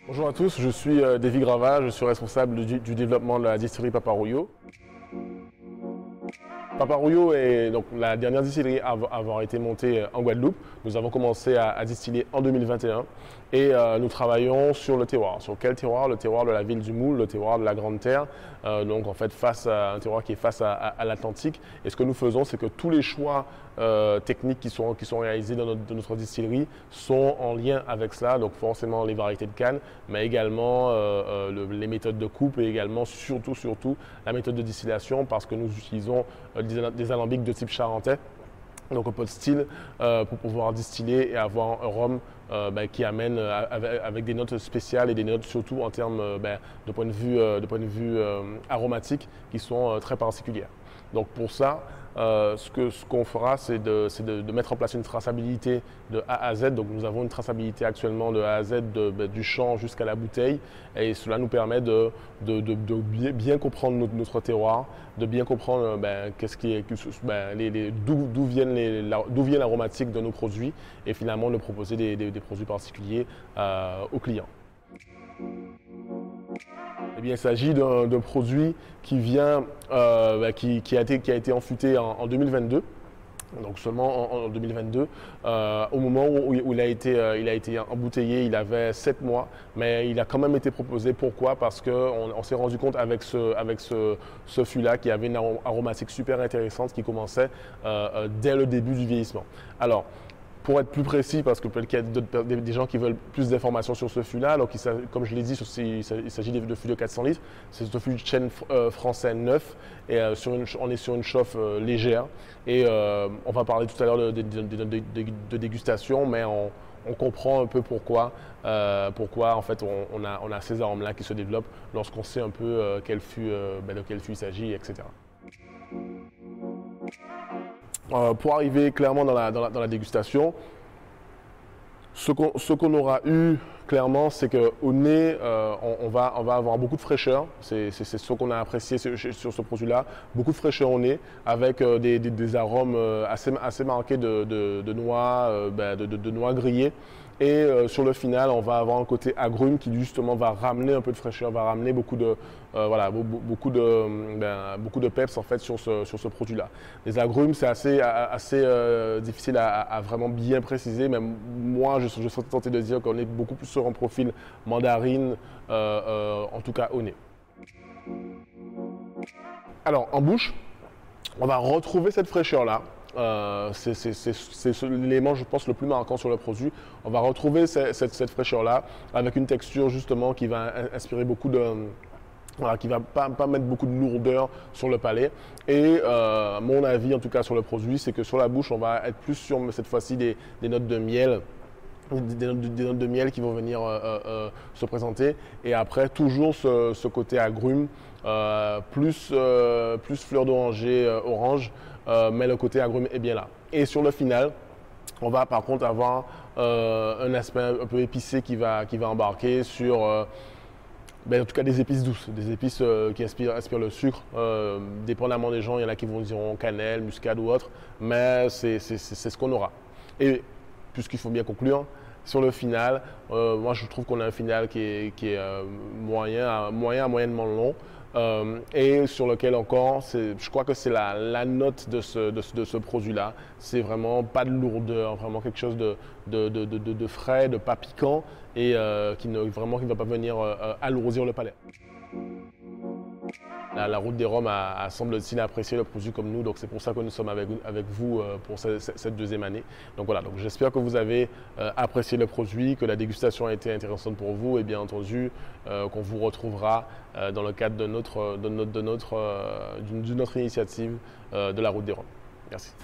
Bonjour à tous, je suis Davy Grava, je suis responsable du développement de la distillerie Paparouillot. Paparouillot est donc la dernière distillerie à avoir été montée en Guadeloupe. Nous avons commencé à distiller en 2021 et nous travaillons sur le terroir. Sur quel terroir? Le terroir de la ville du Moule, le terroir de la Grande Terre, donc en fait face à un terroir qui est face à l'Atlantique. Et ce que nous faisons, c'est que tous les choix techniques qui sont réalisés dans notre distillerie sont en lien avec cela, donc forcément les variétés de canne, mais également les méthodes de coupe et également surtout la méthode de distillation parce que nous utilisons des alambics de type charentais, donc un pot de style pour pouvoir distiller et avoir un rhum qui amène avec des notes spéciales et des notes surtout en termes de point de vue aromatique qui sont très particulières. Donc pour ça, ce qu'on fera, c'est de mettre en place une traçabilité de A à Z. Donc nous avons une traçabilité actuellement de A à Z du champ jusqu'à la bouteille et cela nous permet de bien comprendre notre terroir, de bien comprendre d'où vient l'aromatique de nos produits et finalement de proposer des produits particuliers aux clients. Eh bien, il s'agit d'un produit qui vient, qui a été enfuté en 2022. Donc seulement en 2022, au moment où il a été embouteillé, il avait 7 mois, mais il a quand même été proposé. Pourquoi? Parce qu'on s'est rendu compte avec ce fût-là qu'il y avait une aromatique super intéressante qui commençait dès le début du vieillissement. Alors, pour être plus précis, parce que peut-être qu'il y a des gens qui veulent plus d'informations sur ce fût-là, donc comme je l'ai dit, il s'agit de fûts de 400 litres. C'est un fût de chêne français neuf et on est sur une chauffe légère. Et on va parler tout à l'heure de dégustation, mais on comprend un peu pourquoi en fait on a ces arômes-là qui se développent lorsqu'on sait un peu de quel fût il s'agit, etc. Pour arriver clairement dans la dégustation, ce qu'on aura eu clairement, c'est qu'au nez, on va avoir beaucoup de fraîcheur. C'est ce qu'on a apprécié sur ce produit-là. Beaucoup de fraîcheur au nez, avec des arômes assez marqués de noix grillées. Et sur le final, on va avoir un côté agrume qui justement va ramener un peu de fraîcheur, va ramener beaucoup de peps en fait sur ce produit-là. Les agrumes, c'est assez difficile à vraiment bien préciser, mais moi je serais tenté de dire qu'on est beaucoup plus sur un profil mandarine, en tout cas au nez. Alors en bouche, on va retrouver cette fraîcheur-là. C'est l'élément, je pense, le plus marquant sur le produit. On va retrouver cette fraîcheur-là avec une texture justement qui va inspirer beaucoup de... Voilà, qui ne va pas mettre beaucoup de lourdeur sur le palais. Et mon avis, en tout cas, sur le produit, c'est que sur la bouche, on va être plus sur cette fois-ci des notes de miel. Des notes de miel qui vont venir se présenter. Et après, toujours ce côté agrume, plus fleur d'oranger, orange, mais le côté agrume est bien là. Et sur le final, on va par contre avoir un aspect un peu épicé qui va embarquer sur en tout cas des épices douces, des épices qui aspirent le sucre. Dépendamment des gens, il y en a qui vont diront cannelle, muscade ou autre, mais c'est ce qu'on aura. Et puisqu'il faut bien conclure, sur le final, moi je trouve qu'on a un final qui est moyen à moyennement long et sur lequel encore, je crois que c'est la note de ce produit-là. C'est vraiment pas de lourdeur, vraiment quelque chose de frais, de pas piquant et qui ne va pas venir alourdir le palais. La route des Roms semble-t-il apprécié le produit comme nous, donc c'est pour ça que nous sommes avec vous pour cette deuxième année. Donc voilà, donc j'espère que vous avez apprécié le produit, que la dégustation a été intéressante pour vous et bien entendu qu'on vous retrouvera dans le cadre d'une autre initiative de la route des Roms. Merci.